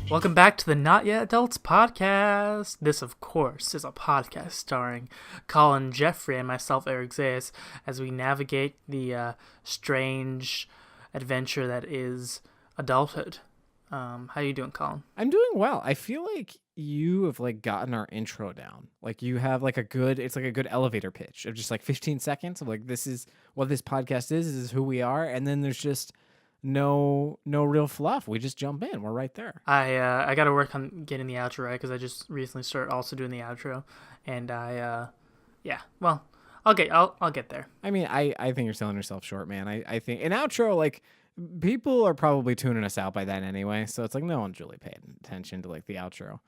Welcome back to the Not Yet Adults podcast. This, of course, is a podcast starring Collin Geffrey and myself, Eric Zayas, as we navigate the strange adventure that is adulthood. How you doing, Collin? I'm doing well. I feel like you have gotten our intro down. Like you have it's like a good elevator pitch of just 15 seconds of this is what this podcast is who we are, and then there's just no real fluff. We just jump in. We're right there. I got to work on getting the outro right because I just recently started also doing the outro, and I'll get there. I mean, I think you're selling yourself short, man. I think an outro, people are probably tuning us out by then anyway, so it's no one's really paying attention to the outro.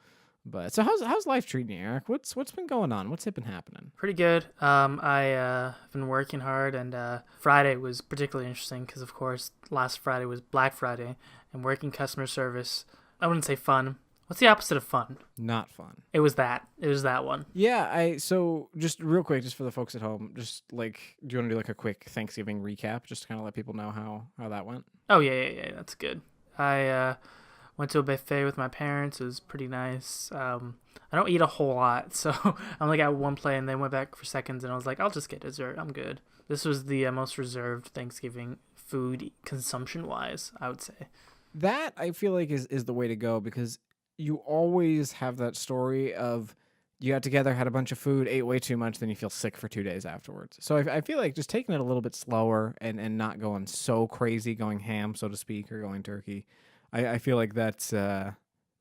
But so how's life treating you, Eric? What's been going on? What's been happening? Pretty good. I've been working hard, and Friday was particularly interesting because, of course, last Friday was Black Friday, and working customer service. I wouldn't say fun. What's the opposite of fun? Not fun. It was that one. Yeah. So just real quick, just for the folks at home, just do you want to do a quick Thanksgiving recap, just to kind of let people know how that went? Oh yeah. That's good. I went to a buffet with my parents. It was pretty nice. I don't eat a whole lot, so I'm at one plate, and then went back for seconds, and I was like, I'll just get dessert. I'm good. This was the most reserved Thanksgiving food consumption-wise, I would say. That, I feel like, is the way to go, because you always have that story of you got together, had a bunch of food, ate way too much, then you feel sick for 2 days afterwards. So I feel like just taking it a little bit slower and not going so crazy, going ham, so to speak, or going turkey. I feel like that's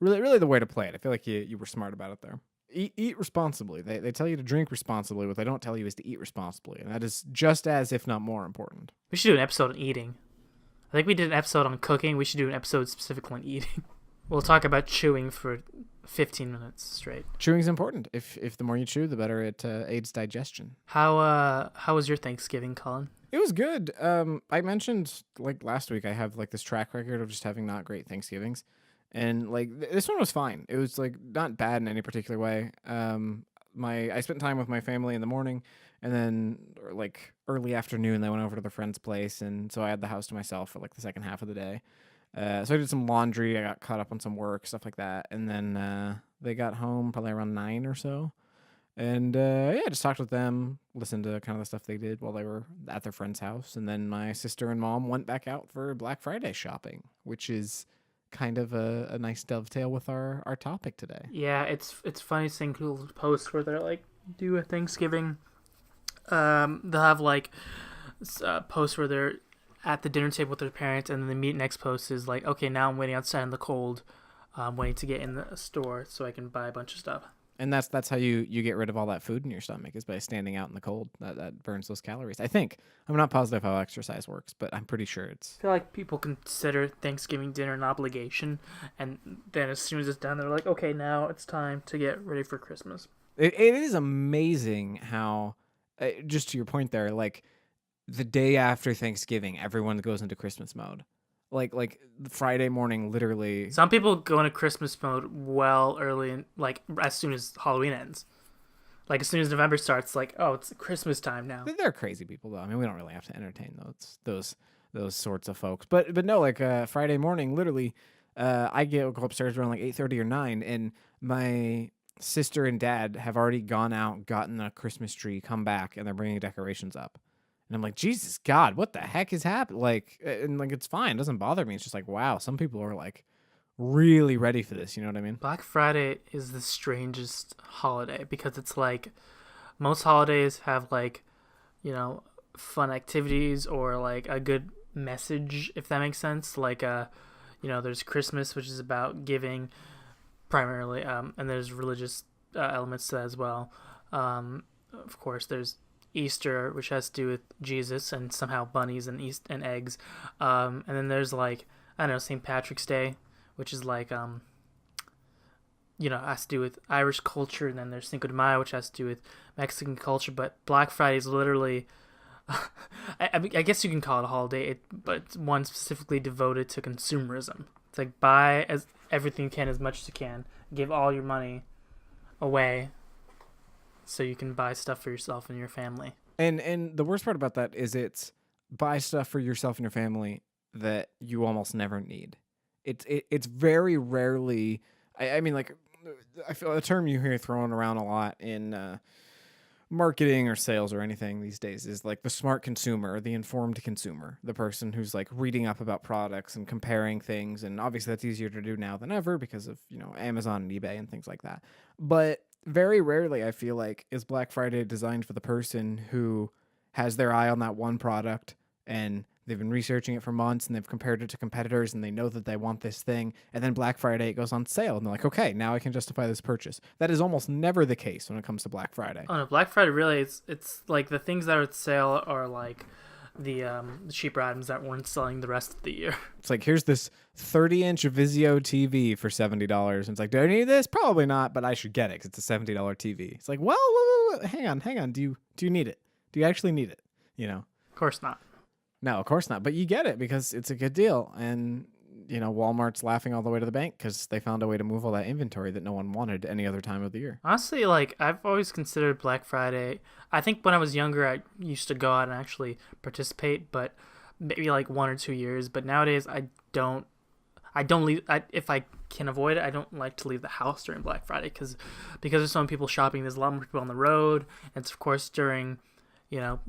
really the way to play it. I feel like you were smart about it there. Eat responsibly. They tell you to drink responsibly. What they don't tell you is to eat responsibly. And that is just as, if not more, important. We should do an episode on eating. I think we did an episode on cooking. We should do an episode specifically on eating. We'll talk about chewing for 15 minutes straight. Chewing's important. If the more you chew, the better it aids digestion. How was your Thanksgiving, Collin? It was good. I mentioned last week I have this track record of just having not great Thanksgivings, and this one was fine. It was not bad in any particular way. I spent time with my family in the morning, and then early afternoon they went over to their friend's place, and so I had the house to myself for the second half of the day. So I did some laundry. I got caught up on some work, stuff like that, and then they got home probably around 9 or so. And just talked with them, listened to kind of the stuff they did while they were at their friend's house. And then my sister and mom went back out for Black Friday shopping, which is kind of a nice dovetail with our topic today. Yeah, it's funny seeing people's posts where they're do a Thanksgiving. They'll have posts where they're at the dinner table with their parents, and then the next post is okay, now I'm waiting outside in the cold. I'm waiting to get in the store so I can buy a bunch of stuff. And that's how you get rid of all that food in your stomach, is by standing out in the cold. That burns those calories. I think. I'm not positive how exercise works, but I'm pretty sure it's... I feel like people consider Thanksgiving dinner an obligation, and then as soon as it's done, they're like, okay, now it's time to get ready for Christmas. It is amazing how, just to your point there, the day after Thanksgiving, everyone goes into Christmas mode. Like Friday morning, literally. Some people go into Christmas mode well early, and as soon as Halloween ends. As soon as November starts, oh, it's Christmas time now. They're crazy people, though. I mean, we don't really have to entertain those sorts of folks. But no, Friday morning, literally, I go upstairs around 8:30 or 9, and my sister and dad have already gone out, gotten a Christmas tree, come back, and they're bringing decorations up. And I'm like, Jesus God, what the heck is happening? It's fine. It doesn't bother me. It's just wow, some people are really ready for this. You know what I mean? Black Friday is the strangest holiday because it's most holidays have fun activities or a good message, if that makes sense. There's Christmas, which is about giving primarily, and there's religious elements to that as well. Of course, there's Easter, which has to do with Jesus and somehow bunnies and eggs, and then there's I don't know, St. Patrick's Day, which is has to do with Irish culture, and then there's Cinco de Mayo, which has to do with Mexican culture. But Black Friday is literally, I guess you can call it a holiday, but it's one specifically devoted to consumerism. It's buy everything you can as much as you can, give all your money away, so you can buy stuff for yourself and your family. And the worst part about that is it's buy stuff for yourself and your family that you almost never need. It's very rarely. I mean, like, I feel a term you hear thrown around a lot in marketing or sales or anything these days is like the smart consumer, the informed consumer, the person who's like reading up about products and comparing things. And obviously that's easier to do now than ever because of, Amazon and eBay and things like that. But very rarely I feel like is Black Friday designed for the person who has their eye on that one product and they've been researching it for months and they've compared it to competitors and they know that they want this thing. And then Black Friday, it goes on sale and they're like, okay, now I can justify this purchase. That is almost never the case when it comes to Black Friday. Oh no, Black Friday really it's like the things that are at sale are like the cheaper items that weren't selling the rest of the year. It's like, here's this 30-inch Vizio TV for $70. And it's like, do I need this? Probably not, but I should get it because it's a $70 TV. It's like, well, hang on. Do you need it? Do you actually need it? Of course not. No, of course not. But you get it because it's a good deal. And, Walmart's laughing all the way to the bank because they found a way to move all that inventory that no one wanted any other time of the year. Honestly, like, I've always considered Black Friday. I think when I was younger, I used to go out and actually participate, but maybe like 1 or 2 years. But nowadays, I don't leave. If I can avoid it, I don't like to leave the house during Black Friday because there's so many people shopping. There's a lot more people on the road. And it's, of course, during,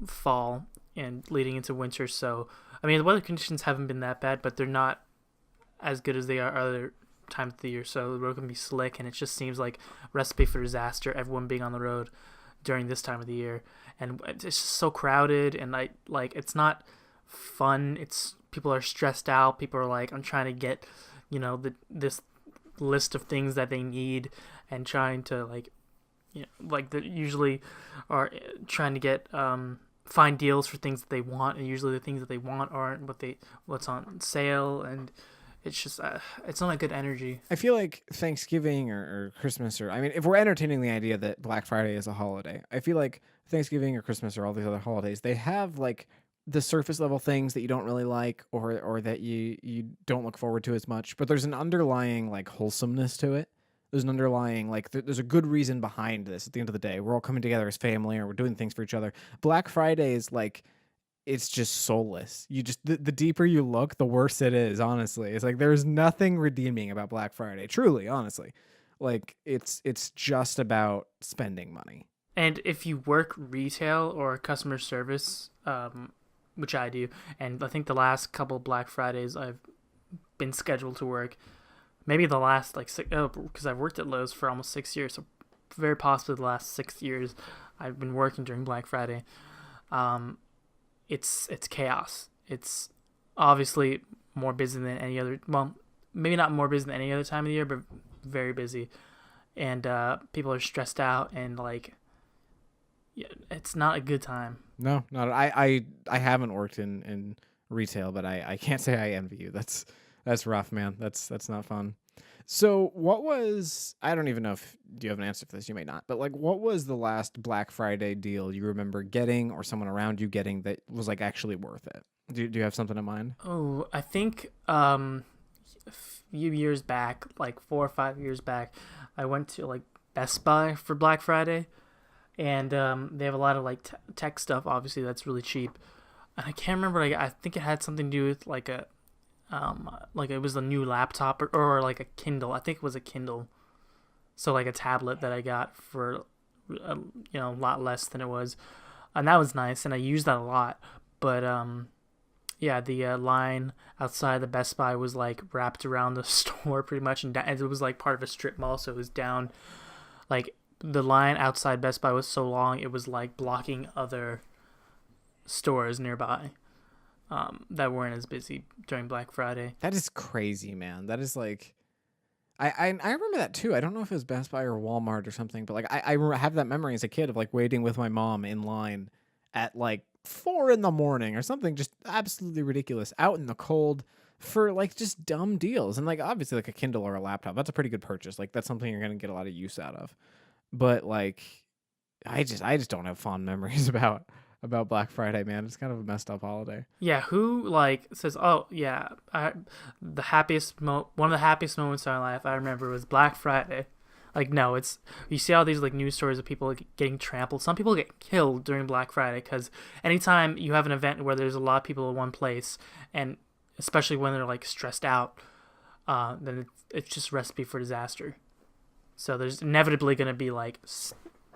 fall and leading into winter. So, I mean, the weather conditions haven't been that bad, but they're not as good as they are other times of the year. So the road can be slick, and it just seems like a recipe for disaster, everyone being on the road during this time of the year. And it's just so crowded, and it's not fun. People are stressed out. People are like, I'm trying to get, this list of things that they need and trying to they usually are trying to get, find deals for things that they want, and usually the things that they want aren't what's on sale, and it's just it's not a good energy. I feel like Thanksgiving or Christmas, or I mean, if we're entertaining the idea that Black Friday is a holiday, I feel like Thanksgiving or Christmas or all these other holidays, they have like the surface level things that you don't really like or that you don't look forward to as much, but there's an underlying like wholesomeness to it. There's an underlying, like, there's a good reason behind this at the end of the day. We're all coming together as family or we're doing things for each other. Black Friday is like, it's just soulless. The deeper you look, the worse it is, honestly. It's like, there's nothing redeeming about Black Friday. Truly, honestly. Like, it's just about spending money. And if you work retail or customer service, which I do, and I think the last couple Black Fridays I've been scheduled to work, maybe the last because I've worked at Lowe's for almost 6 years, so very possibly the last 6 years I've been working during Black Friday. It's chaos. It's obviously more busy than any other. Well, maybe not more busy than any other time of the year, but very busy, and people are stressed out, and it's not a good time. No, not I haven't worked in retail, but I can't say I envy you. That's rough, man. That's not fun. So I don't even know if you have an answer for this, you may not, but like, what was the last Black Friday deal you remember getting or someone around you getting that was like actually worth it? Do you have something in mind? Oh, I think a few years back, like 4 or 5 years back, I went to like Best Buy for Black Friday, and they have a lot of like tech stuff, obviously, that's really cheap. And I can't remember, I think it had something to do with like it was a new laptop or like a Kindle. I think it was a Kindle. So like a tablet that I got for, a lot less than it was. And that was nice. And I used that a lot. But, the line outside the Best Buy was like wrapped around the store pretty much. And it was like part of a strip mall. So it was down, like the line outside Best Buy was so long, it was like blocking other stores nearby. That weren't as busy during Black Friday. That is crazy, man. That is like, I remember that too. I don't know if it was Best Buy or Walmart or something, but like I have that memory as a kid of like waiting with my mom in line at like 4 a.m. or something, just absolutely ridiculous, out in the cold for like just dumb deals. And like obviously like a Kindle or a laptop, that's a pretty good purchase. Like that's something you're gonna get a lot of use out of. But like, I just don't have fond memories about Black Friday, man. It's kind of a messed up holiday. Yeah, who like says, "Oh yeah, one of the happiest moments of my life I remember was Black Friday." Like, no, it's you see all these like news stories of people like, getting trampled. Some people get killed during Black Friday because anytime you have an event where there's a lot of people in one place, and especially when they're like stressed out, then it's just recipe for disaster. So there's inevitably going to be like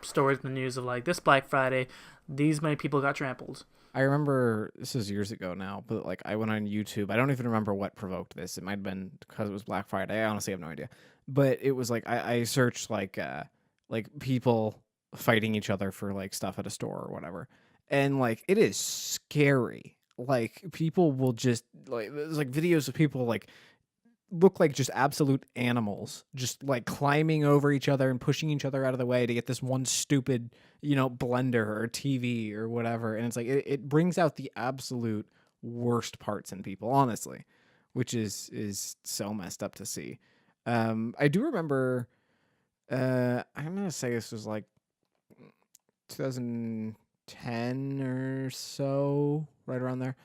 stories in the news of like this Black Friday, these many people got trampled. I remember this is years ago now, but like I went on YouTube. I don't even remember what provoked this. It might have been because it was Black Friday. I honestly have no idea. But it was like I searched like people fighting each other for like stuff at a store or whatever. And like it is scary. Like people will just like there's like videos of people like look like just absolute animals, just like climbing over each other and pushing each other out of the way to get this one stupid, blender or TV or whatever. And it's like it brings out the absolute worst parts in people, honestly, which is so messed up to see. I do remember. I'm gonna say this was like 2010 or so, right around there.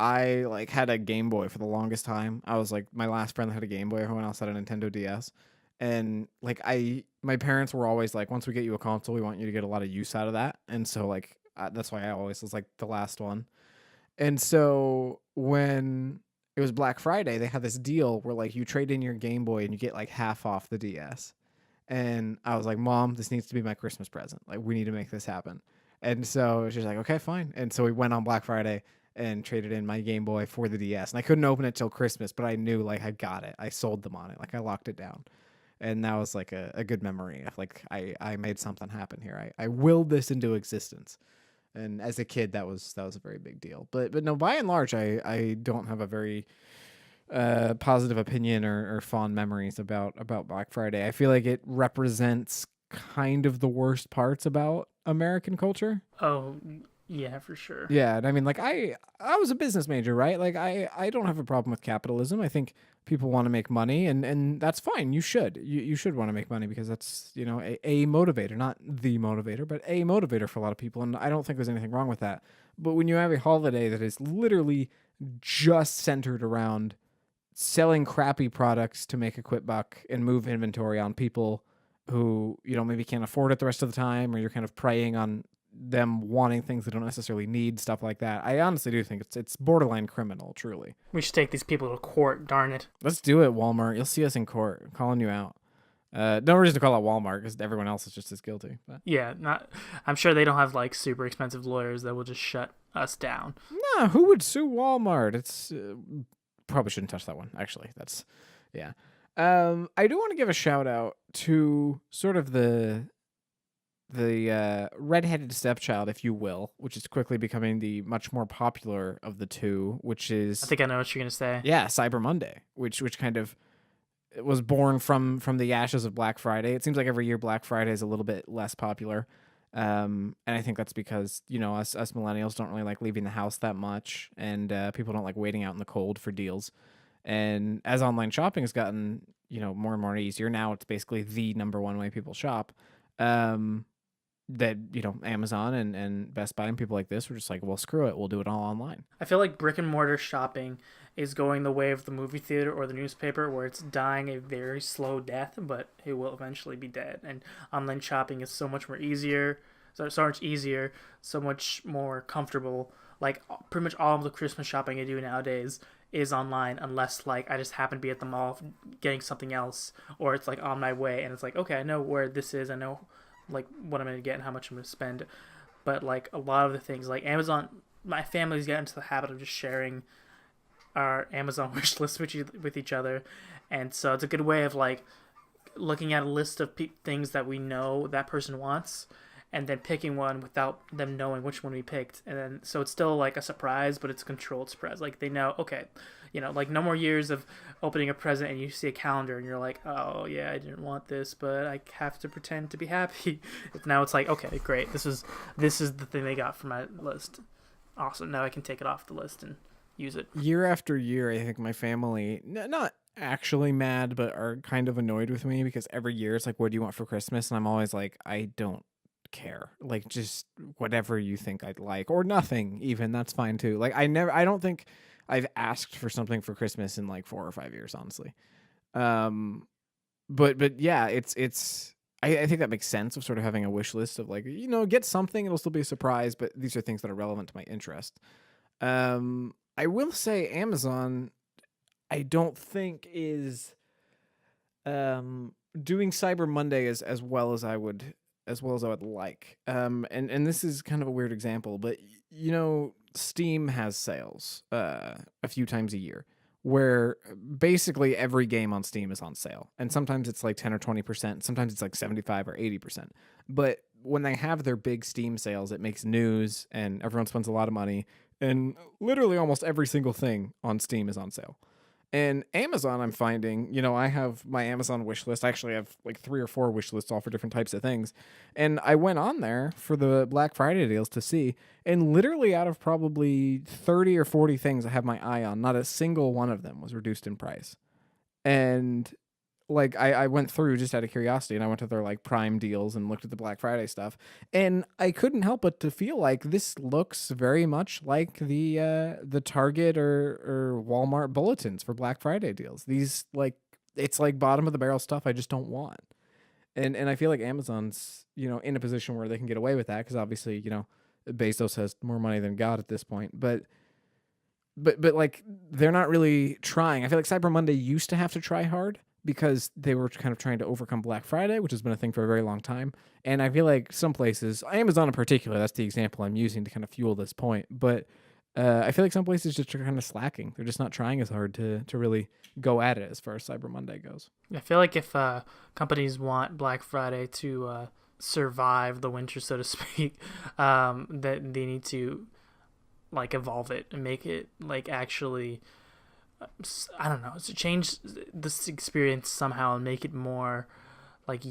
I like had a Game Boy for the longest time. I was like my last friend that had a Game Boy. Everyone else had a Nintendo DS. And like my parents were always like, once we get you a console, we want you to get a lot of use out of that. And so like that's why I always was like the last one. And so when it was Black Friday, they had this deal where like you trade in your Game Boy and you get like half off the DS. And I was like, Mom, this needs to be my Christmas present. Like we need to make this happen. And so she's like, okay, fine. And so we went on Black Friday and traded in my Game Boy for the DS. And I couldn't open it till Christmas, but I knew like I got it. I sold them on it. Like I locked it down. And that was like a good memory of like I made something happen here. I willed this into existence. And as a kid that was a very big deal. But no, by and large I don't have a very positive opinion or fond memories about Black Friday. I feel like it represents kind of the worst parts about American culture. Oh, yeah, for sure. Yeah, and I mean, like I was a business major, right? Like I don't have a problem with capitalism. I think people want to make money, and that's fine. You should want to make money because that's a motivator, not the motivator, but a motivator for a lot of people. And I don't think there's anything wrong with that. But when you have a holiday that is literally just centered around selling crappy products to make a quick buck and move inventory on people who maybe can't afford it the rest of the time, or you're kind of preying on them wanting things they don't necessarily need, stuff like that. I honestly do think it's borderline criminal, truly. We should take these people to court, darn it. Let's do it, Walmart. You'll see us in court. I'm calling you out. No reason to call out Walmart because everyone else is just as guilty. But. Yeah, I'm sure they don't have like super expensive lawyers that will just shut us down. Nah, who would sue Walmart? It's probably shouldn't touch that one. Actually, that's yeah. I do want to give a shout out to sort of the redheaded stepchild, if you will, which is quickly becoming the much more popular of the two, which is I think I know what you're gonna say. Yeah, Cyber Monday, which kind of was born from the ashes of Black Friday. It seems like every year Black Friday is a little bit less popular, and I think that's because us millennials don't really like leaving the house that much, and people don't like waiting out in the cold for deals. And as online shopping has gotten more and more easier, now it's basically the number one way people shop. That Amazon and Best Buy and people like this were just like, well, screw it, we'll do it all online. I feel like brick and mortar shopping is going the way of the movie theater or the newspaper, where it's dying a very slow death, but it will eventually be dead. And online shopping is so much more easier, so much easier, so much more comfortable. Like pretty much all of the Christmas shopping I do nowadays is online, unless like I just happen to be at the mall getting something else, or it's like on my way and it's like, okay, I know where this is, I know like what I'm gonna get and how much I'm gonna spend. But like a lot of the things, like Amazon, my family's got into the habit of just sharing our Amazon wish list with each other, and so it's a good way of like looking at a list of things that we know that person wants, and then picking one without them knowing which one we picked. And then so it's still like a surprise, but it's a controlled surprise. Like they know, okay, like no more years of opening a present and you see a calendar and you're like, oh yeah, I didn't want this, but I have to pretend to be happy. Now it's like, okay, great, this is the thing they got for my list. Awesome, now I can take it off the list and use it. Year after year, I think my family, not actually mad, but are kind of annoyed with me because every year it's like, what do you want for Christmas? And I'm always like, I don't care, like just whatever you think I'd like, or nothing even, that's fine too. Like I don't think I've asked for something for Christmas in like 4 or 5 years, honestly. But yeah, it's I think that makes sense of sort of having a wish list of like, get something, it'll still be a surprise, but these are things that are relevant to my interest. I will say Amazon, I don't think is doing Cyber Monday as well as I would like. And this is kind of a weird example, but Steam has sales a few times a year where basically every game on Steam is on sale. And sometimes it's like 10 or 20%, sometimes it's like 75 or 80%. But when they have their big Steam sales, it makes news and everyone spends a lot of money, and literally almost every single thing on Steam is on sale. And Amazon, I'm finding, I have my Amazon wish list. I actually have like 3 or 4 wish lists, all for different types of things. And I went on there for the Black Friday deals to see. And literally out of probably 30 or 40 things I have my eye on, not a single one of them was reduced in price. And like I went through just out of curiosity, and I went to their like Prime deals and looked at the Black Friday stuff, and I couldn't help but to feel like this looks very much like the Target or Walmart bulletins for Black Friday deals. These like it's like bottom of the barrel stuff I just don't want. And I feel like Amazon's, in a position where they can get away with that because obviously, Bezos has more money than God at this point, but like they're not really trying. I feel like Cyber Monday used to have to try hard because they were kind of trying to overcome Black Friday, which has been a thing for a very long time. And I feel like some places, Amazon in particular, that's the example I'm using to kind of fuel this point. But I feel like some places just are kind of slacking. They're just not trying as hard to really go at it as far as Cyber Monday goes. I feel like if companies want Black Friday to survive the winter, so to speak, that they need to like evolve it and make it like actually, I don't know, to change this experience somehow and make it more like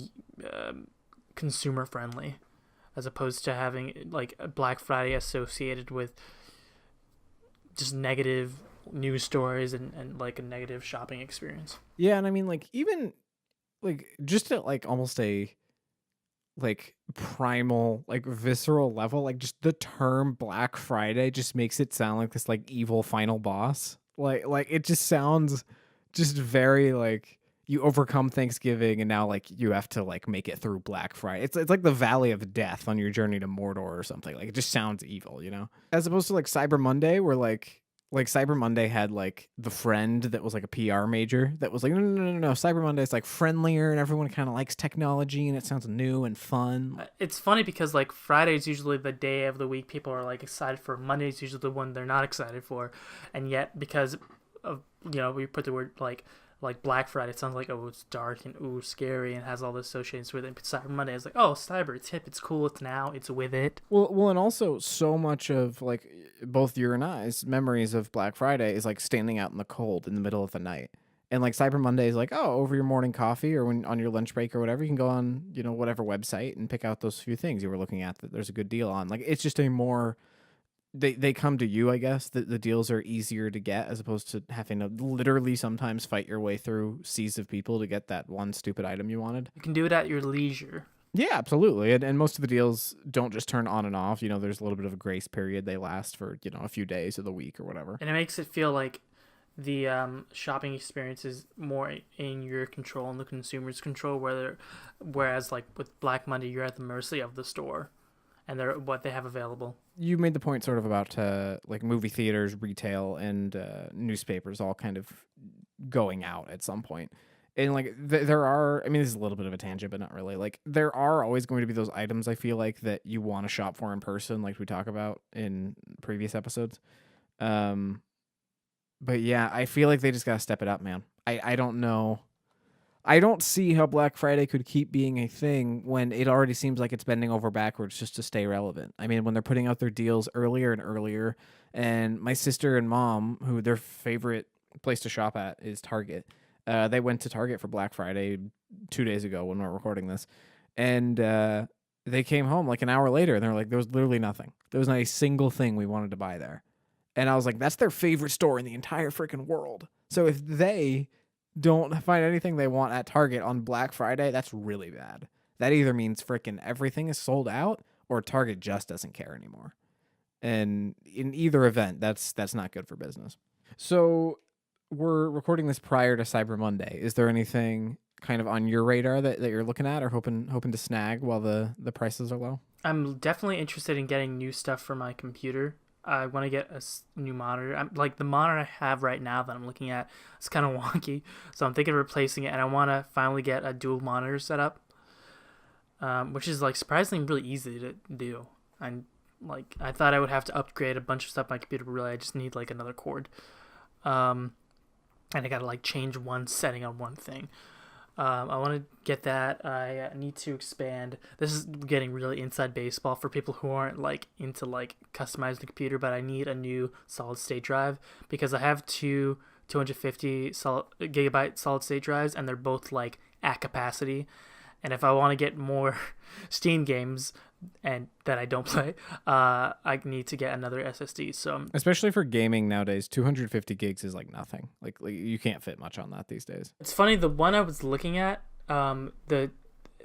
consumer friendly, as opposed to having like a Black Friday associated with just negative news stories and like a negative shopping experience. Yeah, and I mean like even like just at like almost a like primal, like visceral level, like just the term Black Friday just makes it sound like this like evil final boss. Like it just sounds just very like you overcome Thanksgiving and now like you have to like make it through Black Friday. It's like the Valley of Death on your journey to Mordor or something. Like it just sounds evil, As opposed to like Cyber Monday, where like Cyber Monday had like the friend that was like a PR major that was like, no. Cyber Monday is like friendlier and everyone kind of likes technology and it sounds new and fun. It's funny because like Friday is usually the day of the week people are like excited for. Monday is usually the one they're not excited for, and yet because of we put the word like Black Friday, it sounds like, oh, it's dark and scary and has all the associations with it. But Cyber Monday is like, oh, cyber, it's hip, it's cool, it's now, it's with it. Well, and also so much of like both your and I's memories of Black Friday is like standing out in the cold in the middle of the night. And like Cyber Monday is like, oh, over your morning coffee or when on your lunch break or whatever, you can go on, whatever website and pick out those few things you were looking at that there's a good deal on. Like it's just a more they come to you, I guess. The deals are easier to get as opposed to having to literally sometimes fight your way through seas of people to get that one stupid item you wanted. You can do it at your leisure. Yeah, absolutely. And most of the deals don't just turn on and off. There's a little bit of a grace period. They last for, a few days of the week or whatever. And it makes it feel like the shopping experience is more in your control and the consumer's control, whereas like with Black Monday, you're at the mercy of the store and what they have available. You made the point sort of about like movie theaters, retail, and newspapers all kind of going out at some point. And like there are, I mean, this is a little bit of a tangent, but not really. Like there are always going to be those items I feel like that you want to shop for in person, like we talk about in previous episodes. But yeah, I feel like they just gotta step it up, man. I don't know. I don't see how Black Friday could keep being a thing when it already seems like it's bending over backwards just to stay relevant. I mean, when they're putting out their deals earlier and earlier, and my sister and mom, who their favorite place to shop at is Target, they went to Target for Black Friday 2 days ago when we're recording this, and they came home like an hour later, and they're like, there was literally nothing. There was not a single thing we wanted to buy there. And I was like, that's their favorite store in the entire freaking world. So if they don't find anything they want at Target on Black Friday, that's really bad. That either means freaking everything is sold out or Target just doesn't care anymore. And in either event, that's not good for business. So we're recording this prior to Cyber Monday. Is there anything kind of on your radar that you're looking at or hoping to snag while the prices are low? I'm definitely interested in getting new stuff for my computer. I want to get a new monitor. I'm like the monitor I have right now that I'm looking at is kind of wonky, so I'm thinking of replacing it. And I want to finally get a dual monitor setup, which is like surprisingly really easy to do. And like I thought I would have to upgrade a bunch of stuff on my computer, but really I just need like another cord. And I gotta like change one setting on one thing. I want to get that. I need to expand. This is getting really inside baseball for people who aren't like into like customizing the computer, but I need a new solid state drive because I have two 250 gigabyte solid state drives, and they're both like at capacity. And if I want to get more Steam games and that I don't play, I need to get another SSD. So especially for gaming nowadays, 250 gigs is like nothing. Like you can't fit much on that these days. It's funny. The one I was looking at, the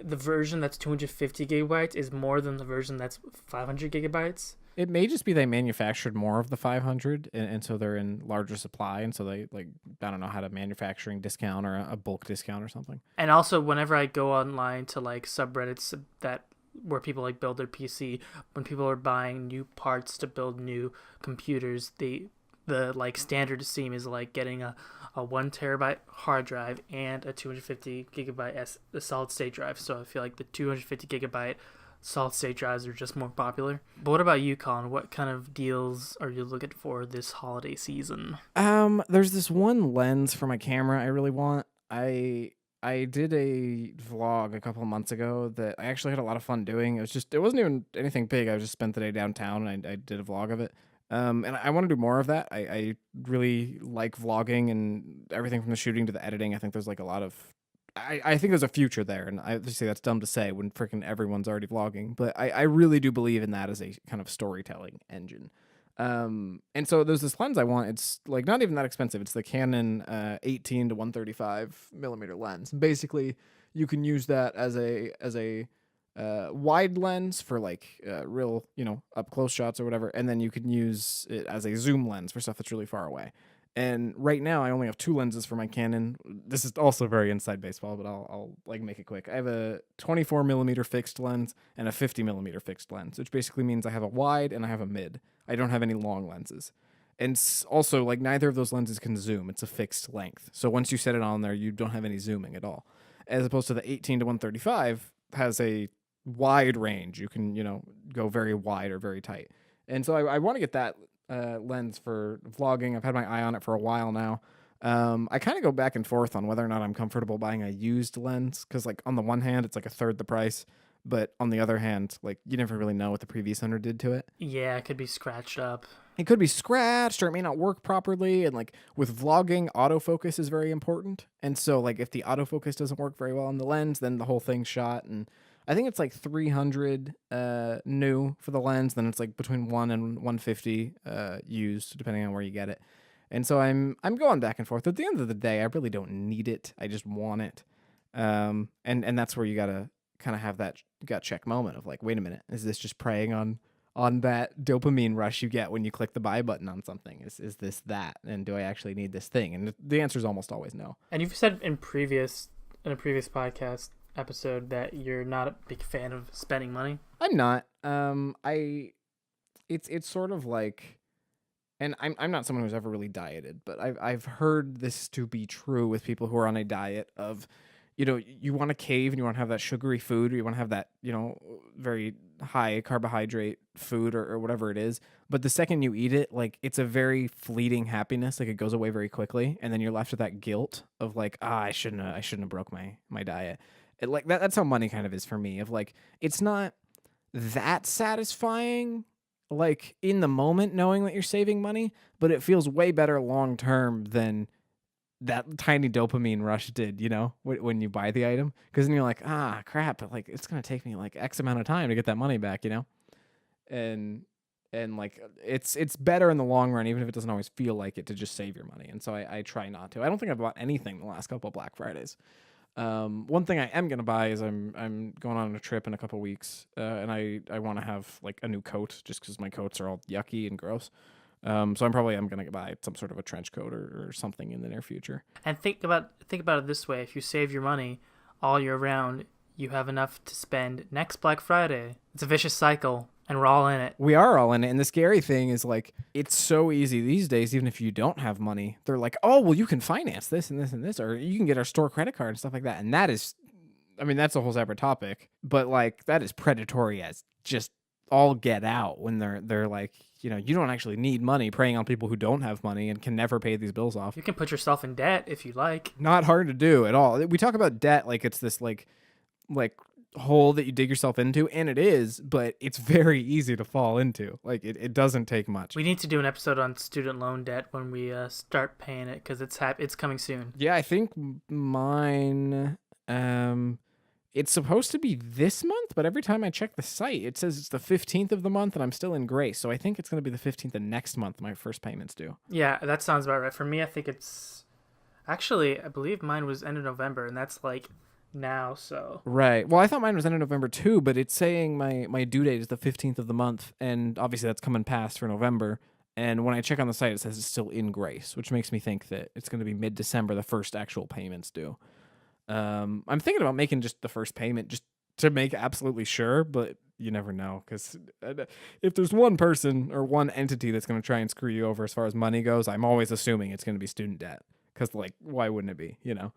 version that's 250 gigabytes is more than the version that's 500 gigabytes. It may just be they manufactured more of the 500, and so they're in larger supply, and so they like I don't know how to manufacturing discount or a bulk discount or something. And also, whenever I go online to like subreddits that where people like build their PC, when people are buying new parts to build new computers, the like standard Steam is like getting a 1 terabyte hard drive and a 250 gigabyte solid state drive. So I feel like the 250 gigabyte solid state drives are just more popular. But what about you, Colin? What kind of deals are you looking for this holiday season? There's this one lens for my camera I really want. I did a vlog a couple of months ago that I actually had a lot of fun doing. It wasn't even anything big. I just spent the day downtown and I did a vlog of it. And I want to do more of that. I really like vlogging and everything from the shooting to the editing. I think there's like a lot of I think there's a future there, and I just say that's dumb to say when freaking everyone's already vlogging, but I really do believe in that as a kind of storytelling engine. And so there's this lens I want. It's like not even that expensive. It's the Canon 18 to 135 millimeter lens. Basically, you can use that as a wide lens for like real up close shots or whatever, and then you can use it as a zoom lens for stuff that's really far away. And right now, I only have 2 lenses for my Canon. This is also very inside baseball, but I'll like make it quick. I have a 24 millimeter fixed lens and a 50 millimeter fixed lens, which basically means I have a wide and I have a mid. I don't have any long lenses. And also, like neither of those lenses can zoom. It's a fixed length. So once you set it on there, you don't have any zooming at all. As opposed to the 18 to 135 has a wide range. You can go very wide or very tight. And so I want to get that lens for vlogging. I've had my eye on it for a while now. I kind of go back and forth on whether or not I'm comfortable buying a used lens, because like on the one hand it's like a third the price, but on the other hand, like you never really know what the previous owner did to it. Yeah, it could be scratched up. It could be scratched, or it may not work properly. And like with vlogging, autofocus is very important, and so like if the autofocus doesn't work very well on the lens, then the whole thing's shot. And I think it's like 300 new for the lens. Then it's like between 1 and 150 used, depending on where you get it. And so I'm going back and forth. At the end of the day, I really don't need it. I just want it. And that's where you gotta kind of have that gut check moment of like, wait a minute, is this just preying on that dopamine rush you get when you click the buy button on something? Is this that? And do I actually need this thing? And the answer is almost always no. And you've said in a previous podcast episode that you're not a big fan of spending money. I'm not. It's sort of like, and I'm not someone who's ever really dieted, but I've heard this to be true with people who are on a diet of, you want to cave and you want to have that sugary food, or you want to have that, very high carbohydrate food or whatever it is. But the second you eat it, like it's a very fleeting happiness. Like it goes away very quickly. And then you're left with that guilt of like, I shouldn't have broke my diet. Like that's how money kind of is for me, of like, it's not that satisfying like in the moment knowing that you're saving money, but it feels way better long term than that tiny dopamine rush did, when you buy the item. Because then you're like, crap, but like it's gonna take me like X amount of time to get that money back, and like it's better in the long run, even if it doesn't always feel like it, to just save your money. And so I try not to. I don't think I've bought anything the last couple of Black Fridays. One thing I am gonna buy is I'm going on a trip in a couple weeks, and I want to have like a new coat, just because my coats are all yucky and gross. So I'm gonna buy some sort of a trench coat or something in the near future. And think about it this way: if you save your money all year round, you have enough to spend next Black Friday. It's a vicious cycle. And we're all in it. We are all in it. And the scary thing is, like, it's so easy these days, even if you don't have money. They're like, oh, well, you can finance this and this and this, or you can get our store credit card and stuff like that. And that is, I mean, that's a whole separate topic. But, like, that is predatory as just all get out when they're like, you know, you don't actually need money, preying on people who don't have money and can never pay these bills off. You can put yourself in debt if you like. Not hard to do at all. We talk about debt like it's this, like hole that you dig yourself into, and it is, but it's very easy to fall into. Like it doesn't take much. We need to do an episode on student loan debt when we start paying it, because it's coming soon. Yeah, I think mine it's supposed to be this month, but every time I check the site it says it's the 15th of the month and I'm still in grace, so I think it's going to be the 15th of next month my first payment's due. Yeah, that sounds about right. For me, I think it's actually, I believe mine was end of November, and that's like now, so. Right. Well, I thought mine was end of November too, but it's saying my due date is the 15th of the month, and obviously that's coming past for November. And when I check on the site, it says it's still in grace, which makes me think that it's going to be mid-December the first actual payment's due. I'm thinking about making just the first payment just to make absolutely sure, but you never know, because if there's one person or one entity that's going to try and screw you over as far as money goes, I'm always assuming it's going to be student debt, because, like, why wouldn't it be, you know?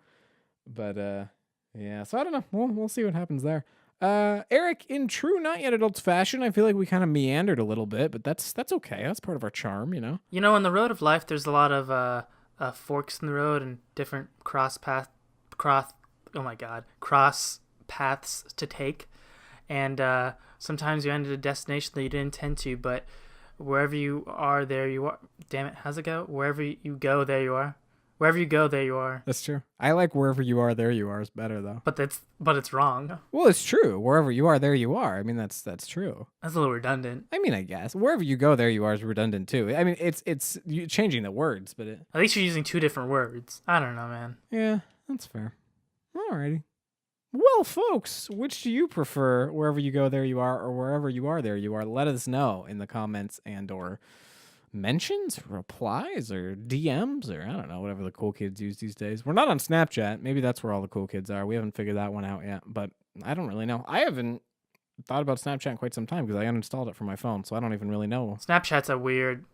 But, yeah, so I don't know. We'll see what happens there. Eric, in true Not Yet Adults fashion, I feel like we kind of meandered a little bit, but that's okay. That's part of our charm, you know? You know, on the road of life, there's a lot of forks in the road and different cross paths to take. And sometimes you end at a destination that you didn't intend to, but wherever you are, there you are. Damn it, how's it go? Wherever you go, there you are. Wherever you go, there you are. That's true. I like wherever you are, there you are is better, though. But it's wrong. Well, it's true. Wherever you are, there you are. I mean, that's true. That's a little redundant. I mean, I guess wherever you go, there you are is redundant too. I mean, it's you changing the words, but at least you're using two different words. I don't know, man. Yeah, that's fair. Alrighty. Well, folks, which do you prefer? Wherever you go, there you are, or wherever you are, there you are. Let us know in the comments and/or mentions, replies, or DMs, or I don't know, whatever the cool kids use these days. We're not on Snapchat. Maybe that's where all the cool kids are. We haven't figured that one out yet, but I don't really know. I haven't thought about Snapchat in quite some time because I uninstalled it from my phone, so I don't even really know. Snapchat's a weird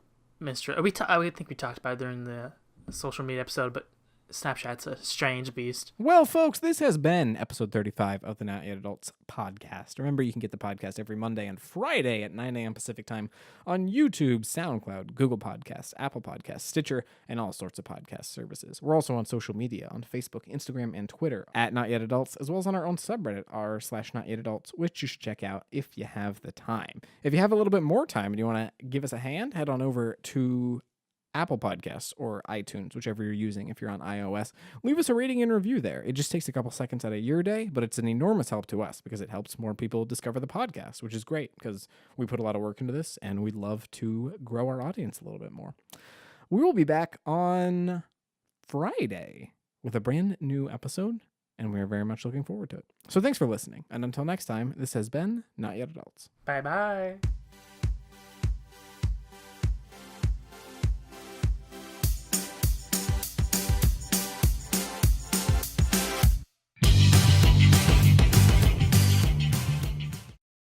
mystery. I think we talked about it during the social media episode, but Snapchat's a strange beast. Well, folks, this has been episode 35 of the Not Yet Adults podcast. Remember, you can get the podcast every Monday and Friday at 9 a.m. Pacific time on YouTube, SoundCloud, Google Podcasts, Apple Podcasts, Stitcher, and all sorts of podcast services. We're also on social media on Facebook, Instagram, and Twitter at Not Yet Adults, as well as on our own subreddit, r/Not Yet Adults, which you should check out if you have the time. If you have a little bit more time and you want to give us a hand, head on over to Apple Podcasts or iTunes, whichever you're using if you're on iOS. Leave us a rating and review there. It just takes a couple seconds out of your day, but it's an enormous help to us because it helps more people discover the podcast, which is great because we put a lot of work into this and we'd love to grow our audience a little bit more. We will be back on Friday with a brand new episode, and we are very much looking forward to it. So thanks for listening, and until next time, this has been Not Yet Adults. Bye-bye.